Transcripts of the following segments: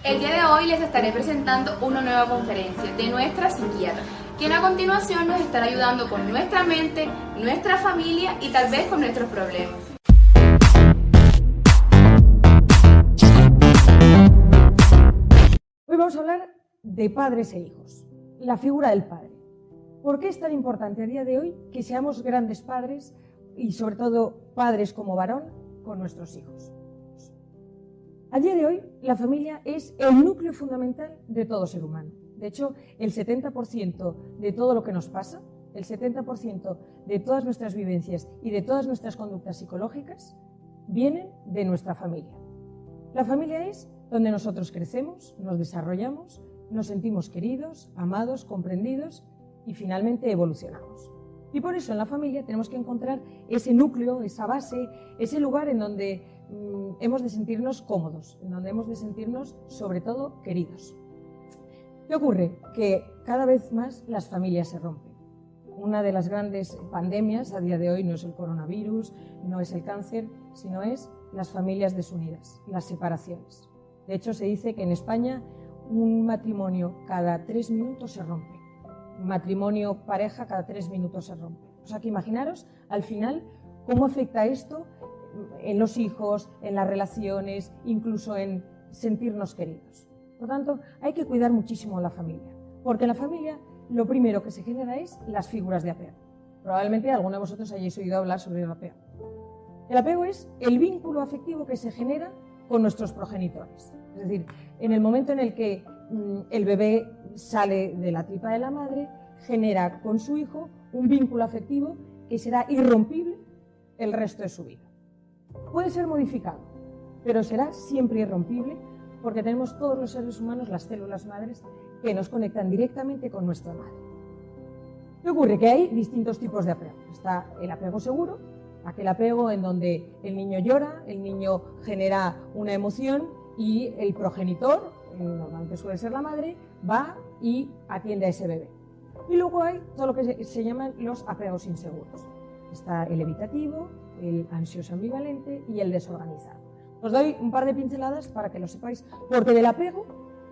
El día de hoy les estaré presentando una nueva conferencia de nuestra psiquiatra, quien a continuación nos estará ayudando con nuestra mente, nuestra familia y tal vez con nuestros problemas. Hoy vamos a hablar de padres e hijos, la figura del padre. ¿Por qué es tan importante a día de hoy que seamos grandes padres y sobre todo padres como varón con nuestros hijos? A día de hoy, la familia es el núcleo fundamental de todo ser humano. De hecho, el 70% de todo lo que nos pasa, el 70% de todas nuestras vivencias y de todas nuestras conductas psicológicas vienen de nuestra familia. La familia es donde nosotros crecemos, nos desarrollamos, nos sentimos queridos, amados, comprendidos y finalmente evolucionamos. Y por eso en la familia tenemos que encontrar ese núcleo, esa base, ese lugar en donde hemos de sentirnos cómodos, en donde hemos de sentirnos, sobre todo, queridos. ¿Qué ocurre? Que cada vez más las familias se rompen. Una de las grandes pandemias a día de hoy no es el coronavirus, no es el cáncer, sino es las familias desunidas, las separaciones. De hecho, se dice que en España un matrimonio cada 3 minutos se rompe. Un matrimonio pareja cada 3 minutos se rompe. O sea que imaginaros al final cómo afecta esto en los hijos, en las relaciones, incluso en sentirnos queridos. Por lo tanto, hay que cuidar muchísimo a la familia, porque en la familia lo primero que se genera es las figuras de apego. Probablemente alguno de vosotros hayáis oído hablar sobre el apego. El apego es el vínculo afectivo que se genera con nuestros progenitores. Es decir, en el momento en el que el bebé sale de la tripa de la madre, genera con su hijo un vínculo afectivo que será irrompible el resto de su vida. Puede ser modificado, pero será siempre irrompible porque tenemos todos los seres humanos, las células madres, que nos conectan directamente con nuestra madre. ¿Qué ocurre? Que hay distintos tipos de apego. Está el apego seguro, aquel apego en donde el niño llora, el niño genera una emoción y el progenitor, normalmente suele ser la madre, va y atiende a ese bebé. Y luego hay todo lo que se llaman los apegos inseguros. Está el evitativo, el ansioso ambivalente y el desorganizado. Os doy un par de pinceladas para que lo sepáis, porque del apego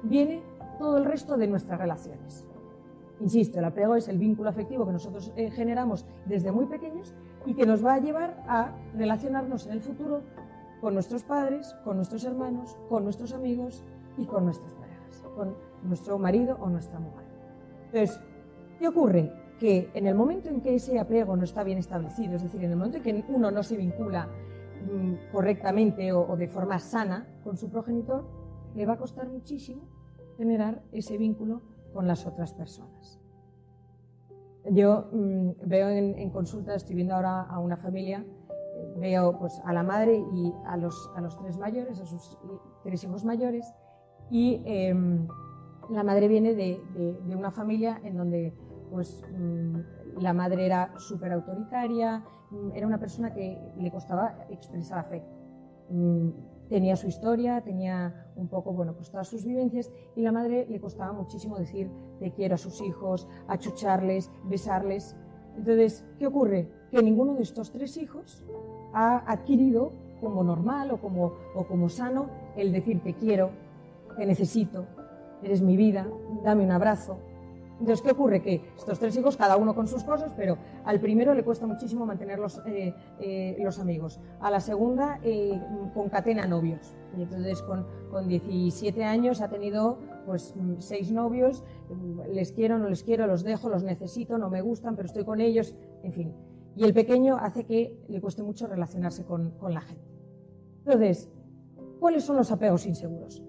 viene todo el resto de nuestras relaciones. Insisto, el apego es el vínculo afectivo que nosotros generamos desde muy pequeños y que nos va a llevar a relacionarnos en el futuro con nuestros padres, con nuestros hermanos, con nuestros amigos y con nuestras parejas, con nuestro marido o nuestra mujer. Entonces, ¿qué ocurre? Que en el momento en que ese apego no está bien establecido, es decir, en el momento en que uno no se vincula correctamente o de forma sana con su progenitor, le va a costar muchísimo generar ese vínculo con las otras personas. Yo veo en consulta, estoy viendo ahora a una familia, veo pues, a la madre y a los 3 mayores, a sus 3 hijos mayores, y la madre viene de una familia en donde pues, la madre era súper autoritaria, era una persona que le costaba expresar afecto. Tenía su historia, tenía un poco, bueno, pues todas sus vivencias, y la madre le costaba muchísimo decir te quiero a sus hijos, achucharles, besarles. Entonces, ¿qué ocurre? Que ninguno de estos 3 hijos ha adquirido como normal o como sano el decir te quiero, te necesito, eres mi vida, dame un abrazo. Entonces, ¿qué ocurre? Que estos 3 hijos, cada uno con sus cosas, pero al primero le cuesta muchísimo mantener los amigos. A la segunda concatena novios. Y entonces con 17 años ha tenido pues 6 novios, les quiero, no les quiero, los dejo, los necesito, no me gustan, pero estoy con ellos, en fin. Y el pequeño hace que le cueste mucho relacionarse con la gente. Entonces, ¿cuáles son los apegos inseguros?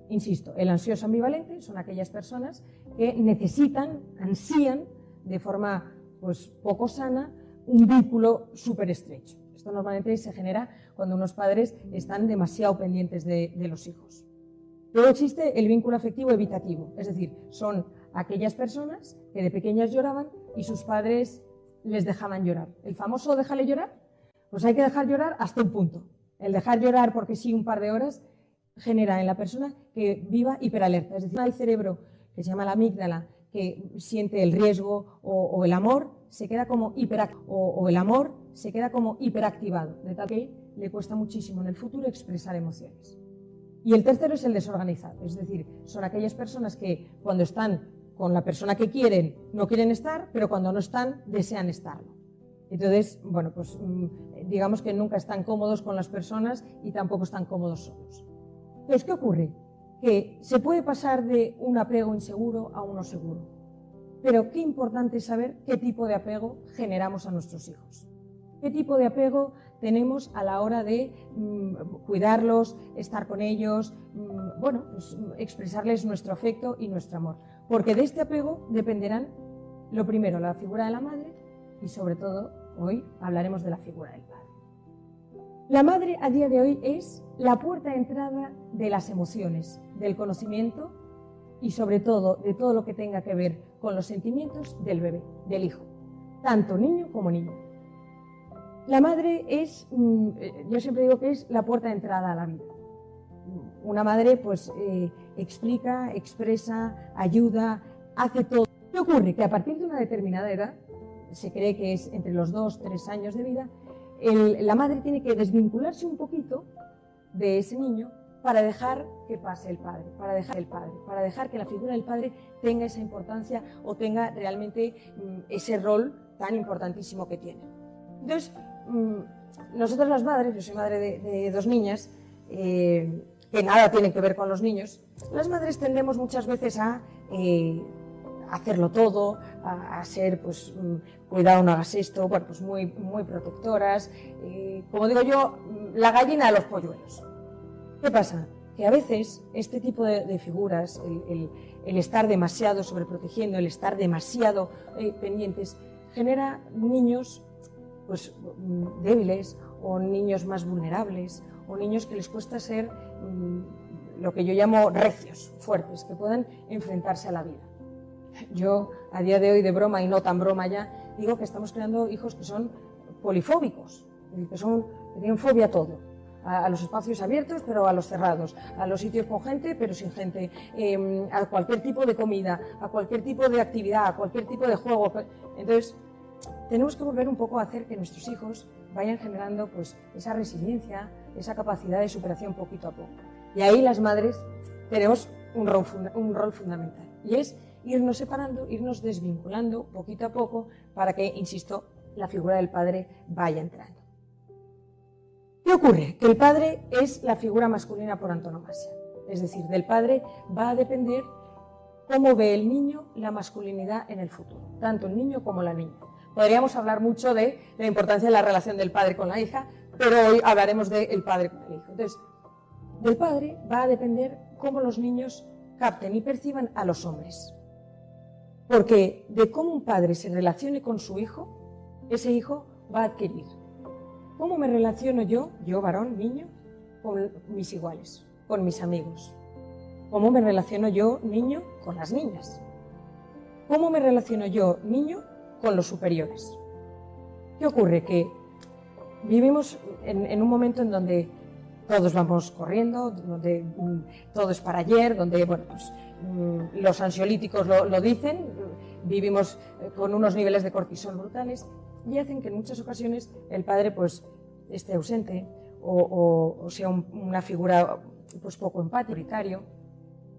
Insisto, el ansioso ambivalente son aquellas personas que necesitan, ansían de forma pues, poco sana un vínculo súper estrecho. Esto normalmente se genera cuando unos padres están demasiado pendientes de los hijos. Luego existe el vínculo afectivo evitativo, es decir, son aquellas personas que de pequeñas lloraban y sus padres les dejaban llorar. El famoso déjale llorar, pues hay que dejar llorar hasta un punto. El dejar llorar porque sí un par de horas genera en la persona que viva hiperalerta, es decir, el cerebro que se llama la amígdala, que siente el riesgo o el amor, se queda como hiperactivado, de tal que le cuesta muchísimo en el futuro expresar emociones. Y el tercero es el desorganizado, es decir, son aquellas personas que cuando están con la persona que quieren no quieren estar, pero cuando no están desean estarlo. Entonces, bueno, pues digamos que nunca están cómodos con las personas y tampoco están cómodos solos. Entonces, ¿qué ocurre? Que se puede pasar de un apego inseguro a uno seguro. Pero qué importante es saber qué tipo de apego generamos a nuestros hijos. ¿Qué tipo de apego tenemos a la hora de cuidarlos, estar con ellos, bueno, pues, expresarles nuestro afecto y nuestro amor? Porque de este apego dependerán, lo primero, la figura de la madre y sobre todo, hoy hablaremos de la figura del padre. La madre a día de hoy es la puerta de entrada de las emociones, del conocimiento y sobre todo de todo lo que tenga que ver con los sentimientos del bebé, del hijo, tanto niño como niña. La madre es, yo siempre digo que es la puerta de entrada a la vida. Una madre pues explica, expresa, ayuda, hace todo. ¿Qué ocurre? Que a partir de una determinada edad, se cree que es entre los 2 o 3 años de vida, la madre tiene que desvincularse un poquito de ese niño para dejar que pase el padre, para dejar que la figura del padre tenga esa importancia o tenga realmente ese rol tan importantísimo que tiene. Entonces, nosotros las madres, yo soy madre de 2 niñas, que nada tienen que ver con los niños, las madres tendemos muchas veces a hacerlo todo, a ser, pues, cuidado, no hagas esto, bueno, pues muy protectoras, como digo yo, la gallina de los polluelos. ¿Qué pasa? Que a veces este tipo de figuras, el estar demasiado sobreprotegiendo, el estar demasiado pendientes, genera niños pues débiles o niños más vulnerables o niños que les cuesta ser lo que yo llamo recios, fuertes, que puedan enfrentarse a la vida. Yo a día de hoy, de broma y no tan broma ya, digo que estamos creando hijos que son polifóbicos, que tienen fobia a todo, a los espacios abiertos pero a los cerrados, a los sitios con gente pero sin gente, a cualquier tipo de comida, a cualquier tipo de actividad, a cualquier tipo de juego. Entonces, tenemos que volver un poco a hacer que nuestros hijos vayan generando pues, esa resiliencia, esa capacidad de superación poquito a poco. Y ahí las madres tenemos un rol fundamental, y es irnos separando, irnos desvinculando poquito a poco para que, insisto, la figura del padre vaya entrando. ¿Qué ocurre? Que el padre es la figura masculina por antonomasia, es decir, del padre va a depender cómo ve el niño la masculinidad en el futuro, tanto el niño como la niña. Podríamos hablar mucho de la importancia de la relación del padre con la hija, pero hoy hablaremos del padre con el hijo. Entonces, del padre va a depender cómo los niños capten y perciban a los hombres. Porque de cómo un padre se relacione con su hijo, ese hijo va a adquirir. ¿Cómo me relaciono yo, varón, niño, con mis iguales, con mis amigos? ¿Cómo me relaciono yo, niño, con las niñas? ¿Cómo me relaciono yo, niño, con los superiores? ¿Qué ocurre? Que vivimos en un momento en donde todos vamos corriendo, donde todo es para ayer, donde bueno, pues, los ansiolíticos lo dicen, vivimos con unos niveles de cortisol brutales y hacen que en muchas ocasiones el padre pues, esté ausente o sea una figura pues, poco empática.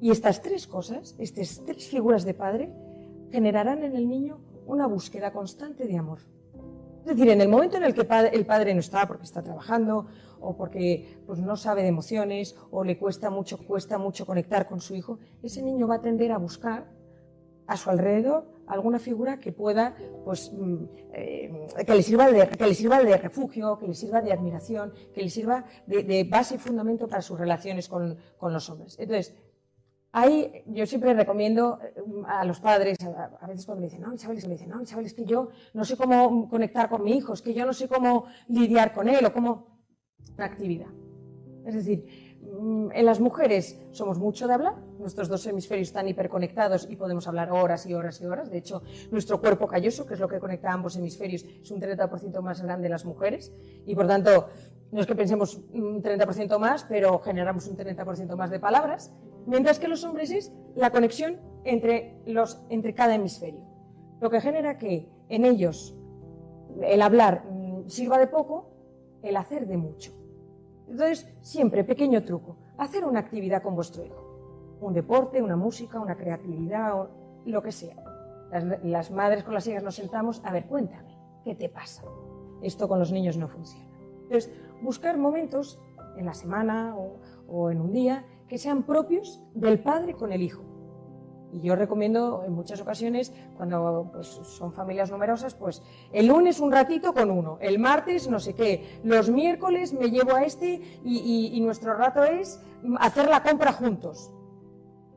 Y estas 3 cosas, estas 3 figuras de padre, generarán en el niño una búsqueda constante de amor. Es decir, en el momento en el que el padre no está porque está trabajando o porque pues, no sabe de emociones o le cuesta mucho conectar con su hijo, ese niño va a tender a buscar a su alrededor alguna figura que pueda, pues, que le sirva de refugio, que le sirva de admiración, que le sirva de base y fundamento para sus relaciones con los hombres. Entonces, ahí yo siempre recomiendo a los padres, a veces cuando me dicen, no, Isabel, es que yo no sé cómo conectar con mi hijo, es que yo no sé cómo lidiar con él o cómo... Una actividad. Es decir, en las mujeres somos mucho de hablar, nuestros 2 hemisferios están hiperconectados y podemos hablar horas y horas y horas. De hecho, nuestro cuerpo calloso, que es lo que conecta ambos hemisferios, es un 30% más grande en las mujeres y por tanto, no es que pensemos un 30% más, pero generamos un 30% más de palabras. Mientras que los hombres es la conexión entre cada hemisferio, lo que genera que en ellos el hablar sirva de poco, el hacer de mucho. Entonces, siempre, pequeño truco, hacer una actividad con vuestro hijo. Un deporte, una música, una creatividad, o lo que sea. Las madres con las hijas nos sentamos, a ver, cuéntame, ¿qué te pasa? Esto con los niños no funciona. Entonces, buscar momentos en la semana o en un día que sean propios del padre con el hijo. Y yo recomiendo en muchas ocasiones, cuando pues, son familias numerosas, pues el lunes un ratito con uno, el martes no sé qué, los miércoles me llevo a este y nuestro rato es hacer la compra juntos.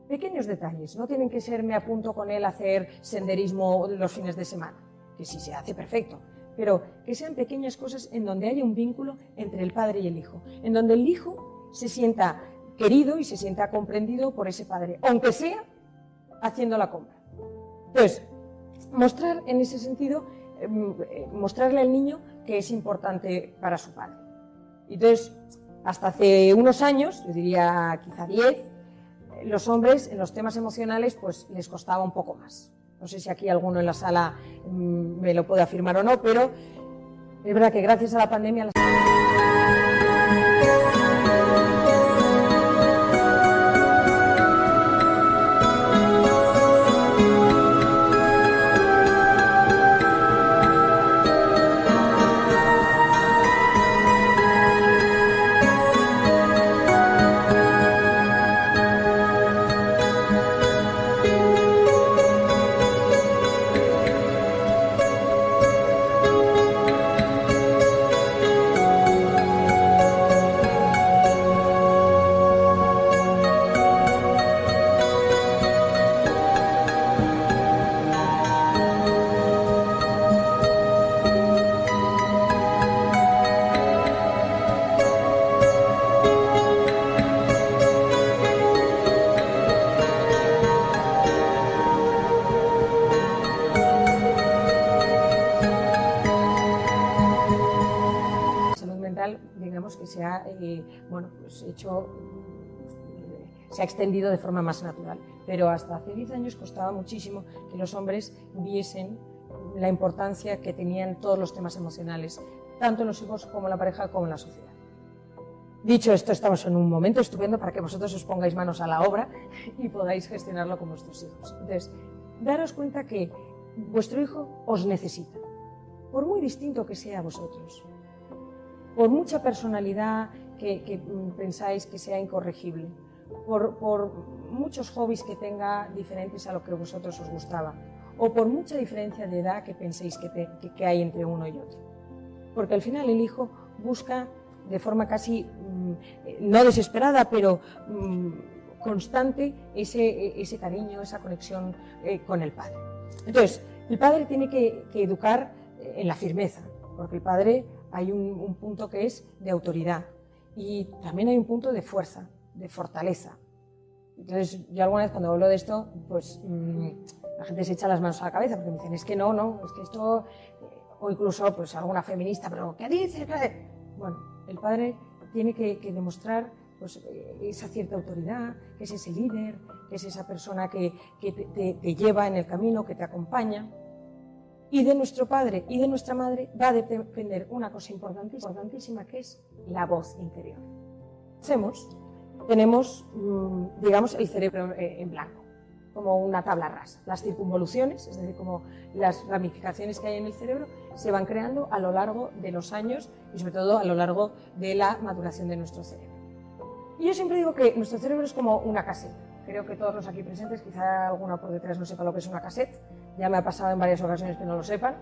Pequeños detalles, no tienen que ser me apunto con él a hacer senderismo los fines de semana, que si se hace perfecto, pero que sean pequeñas cosas en donde haya un vínculo entre el padre y el hijo, en donde el hijo se sienta querido y se sienta comprendido por ese padre, aunque sea haciendo la compra. Entonces, mostrar en ese sentido, mostrarle al niño que es importante para su padre. Entonces, hasta hace unos años, yo diría quizá 10, los hombres en los temas emocionales pues les costaba un poco más. No sé si aquí alguno en la sala me lo puede afirmar o no, pero es verdad que gracias a la pandemia... digamos que se ha, bueno, pues se ha extendido de forma más natural, pero hasta hace 10 años costaba muchísimo que los hombres viesen la importancia que tenían todos los temas emocionales, tanto en los hijos como en la pareja como en la sociedad. Dicho esto, estamos en un momento estupendo para que vosotros os pongáis manos a la obra y podáis gestionarlo con vuestros hijos. Entonces, daros cuenta que vuestro hijo os necesita, por muy distinto que sea a vosotros, por mucha personalidad que pensáis que sea incorregible, por muchos hobbies que tenga diferentes a lo que a vosotros os gustaba, o por mucha diferencia de edad que penséis que hay entre uno y otro. Porque al final el hijo busca de forma casi, no desesperada, pero constante, ese cariño, esa conexión con el padre. Entonces, el padre tiene que educar en la firmeza, porque el padre hay un punto que es de autoridad y también hay un punto de fuerza, de fortaleza. Entonces, yo alguna vez cuando hablo de esto, pues la gente se echa las manos a la cabeza porque me dicen, es que no, es que esto, o incluso pues alguna feminista, pero ¿qué dices? Bueno, el padre tiene que demostrar pues, esa cierta autoridad, que es ese líder, que es esa persona que te lleva en el camino, que te acompaña. Y de nuestro padre y de nuestra madre va a depender una cosa importantísima, que es la voz interior. Tenemos, digamos, el cerebro en blanco, como una tabla rasa. Las circunvoluciones, es decir, como las ramificaciones que hay en el cerebro, se van creando a lo largo de los años y sobre todo a lo largo de la maduración de nuestro cerebro. Y yo siempre digo que nuestro cerebro es como una caseta. Creo que todos los aquí presentes, quizá alguna por detrás no sepa lo que es una cassette, ya me ha pasado en varias ocasiones que no lo sepan,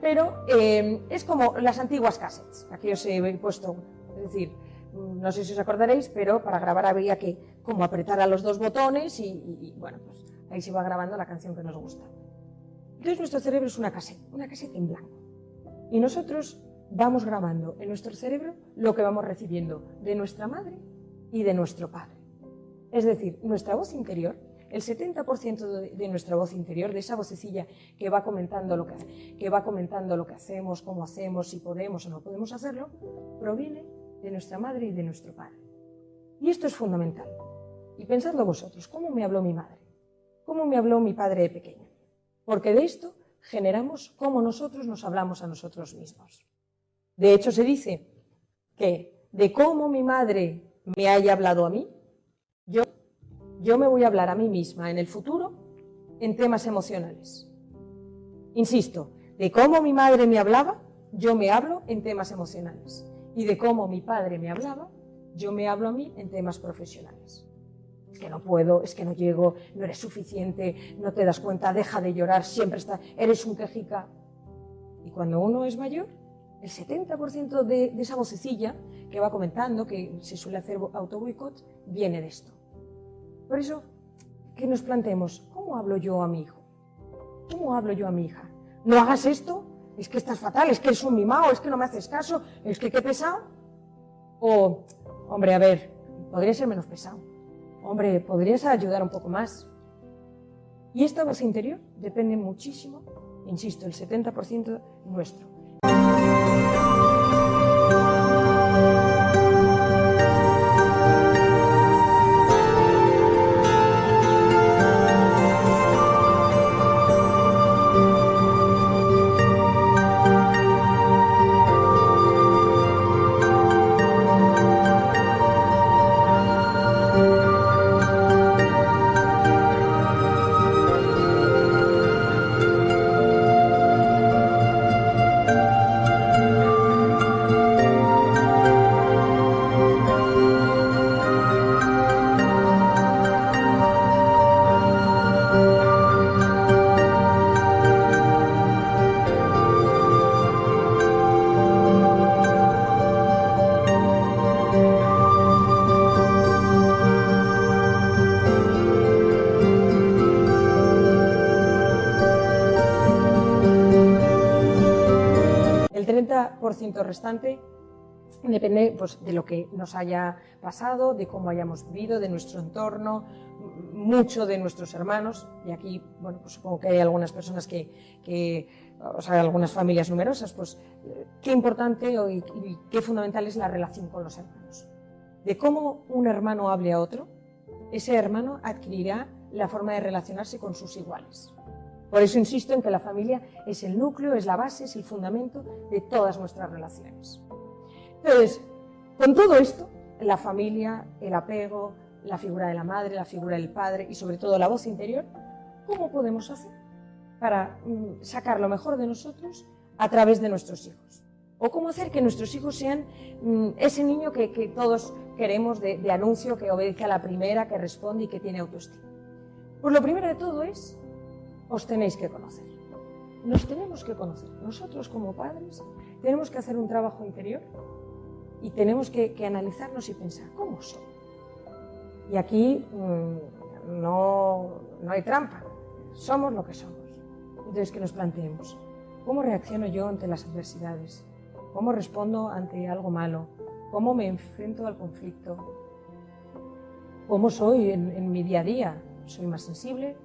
pero es como las antiguas cassettes. Aquí os he puesto una, es decir, no sé si os acordaréis, pero para grabar había que como apretar a los dos botones y bueno, pues ahí se va grabando la canción que nos gusta. Entonces nuestro cerebro es una cassette en blanco. Y nosotros vamos grabando en nuestro cerebro lo que vamos recibiendo de nuestra madre y de nuestro padre. Es decir, nuestra voz interior, el 70% de nuestra voz interior, de esa vocecilla que va comentando lo que hacemos, cómo hacemos, si podemos o no podemos hacerlo, proviene de nuestra madre y de nuestro padre. Y esto es fundamental. Y pensadlo vosotros, ¿cómo me habló mi madre? ¿Cómo me habló mi padre de pequeño? Porque de esto generamos cómo nosotros nos hablamos a nosotros mismos. De hecho, se dice que de cómo mi madre me haya hablado a mí, yo me voy a hablar a mí misma en el futuro en temas emocionales. Insisto, de cómo mi madre me hablaba, yo me hablo en temas emocionales. Y de cómo mi padre me hablaba, yo me hablo a mí en temas profesionales. Es que no puedo, es que no llego, no eres suficiente, no te das cuenta, deja de llorar, siempre eres un quejica. Y cuando uno es mayor, el 70% de esa vocecilla que va comentando, que se suele hacer autoboicot, viene de esto. Por eso, que nos planteemos, ¿cómo hablo yo a mi hijo? ¿Cómo hablo yo a mi hija? No hagas esto, es que estás fatal, es que eres un mimado, es que no me haces caso, es que qué pesado. O, hombre, a ver, podría ser menos pesado. Hombre, podrías ayudar un poco más. Y esta voz interior depende muchísimo, insisto, el 70% nuestro. El 30% restante depende pues, de lo que nos haya pasado, de cómo hayamos vivido, de nuestro entorno, mucho de nuestros hermanos. Y aquí, bueno, pues supongo que hay algunas personas o sea, algunas familias numerosas, pues qué importante y qué fundamental es la relación con los hermanos. De cómo un hermano hable a otro, ese hermano adquirirá la forma de relacionarse con sus iguales. Por eso insisto en que la familia es el núcleo, es la base, es el fundamento de todas nuestras relaciones. Entonces, con todo esto, la familia, el apego, la figura de la madre, la figura del padre y sobre todo la voz interior, ¿cómo podemos hacer para sacar lo mejor de nosotros a través de nuestros hijos? ¿O cómo hacer que nuestros hijos sean ese niño que todos queremos de anuncio, que obedece a la primera, que responde y que tiene autoestima? Pues lo primero de todo es, os tenéis que conocer. Nos tenemos que conocer. Nosotros como padres tenemos que hacer un trabajo interior y tenemos que analizarnos y pensar, ¿cómo soy? Y aquí no hay trampa, somos lo que somos. Entonces que nos planteemos, ¿cómo reacciono yo ante las adversidades? ¿Cómo respondo ante algo malo? ¿Cómo me enfrento al conflicto? ¿Cómo soy en mi día a día? ¿Soy más sensible?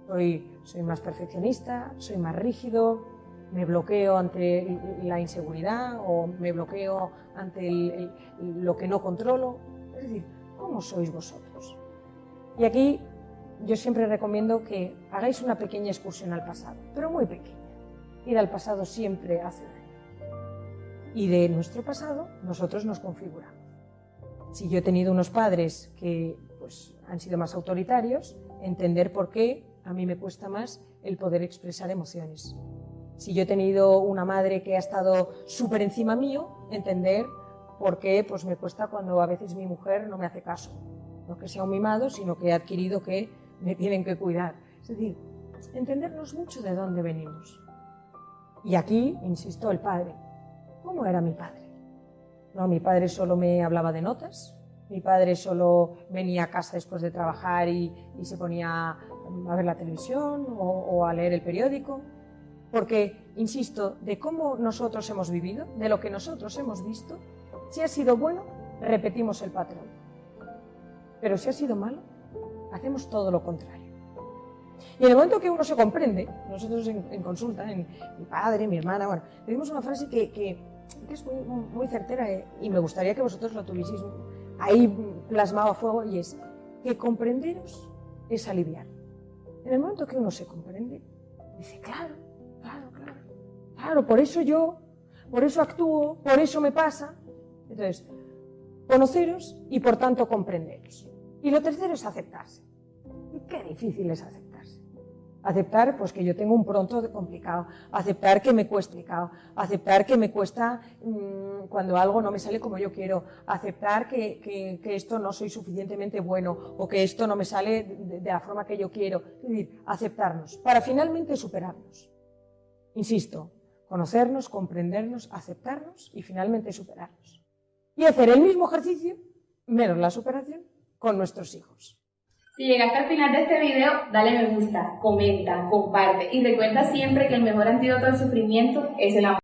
¿Soy más perfeccionista? ¿Soy más rígido? ¿Me bloqueo ante la inseguridad o me bloqueo ante lo que no controlo? Es decir, ¿cómo sois vosotros? Y aquí yo siempre recomiendo que hagáis una pequeña excursión al pasado, pero muy pequeña. Ir al pasado siempre hace daño. Y de nuestro pasado nosotros nos configuramos. Si yo he tenido unos padres que pues, han sido más autoritarios, entender por qué a mí me cuesta más el poder expresar emociones. Si yo he tenido una madre que ha estado súper encima mío, entender por qué pues, me cuesta cuando a veces mi mujer no me hace caso. No que sea un mimado, sino que he adquirido que me tienen que cuidar. Es decir, entendernos mucho de dónde venimos. Y aquí, insisto, el padre. ¿Cómo era mi padre? No, mi padre solo me hablaba de notas, mi padre solo venía a casa después de trabajar y se ponía a ver la televisión o a leer el periódico. Porque, insisto, de cómo nosotros hemos vivido, de lo que nosotros hemos visto, si ha sido bueno, repetimos el patrón. Pero si ha sido malo, hacemos todo lo contrario. Y en el momento que uno se comprende, nosotros en consulta, mi padre, mi hermana, bueno, decimos una frase que es muy certera y me gustaría que vosotros lo tuvieseis ahí plasmado a fuego, y es que comprenderos es aliviar. En el momento que uno se comprende, dice, claro, por eso yo, por eso actúo, por eso me pasa. Entonces, conoceros y por tanto comprenderos. Y lo tercero es aceptarse. ¿Y qué difícil es aceptarse? Aceptar pues, que yo tengo un pronto complicado, aceptar que me cuesta complicado, aceptar que me cuesta cuando algo no me sale como yo quiero, aceptar que esto no soy suficientemente bueno o que esto no me sale de la forma que yo quiero. Es decir, aceptarnos para finalmente superarnos. Insisto, conocernos, comprendernos, aceptarnos y finalmente superarnos. Y hacer el mismo ejercicio, menos la superación, con nuestros hijos. Si llegaste al final de este video, dale me gusta, comenta, comparte y recuerda siempre que el mejor antídoto al sufrimiento es el amor.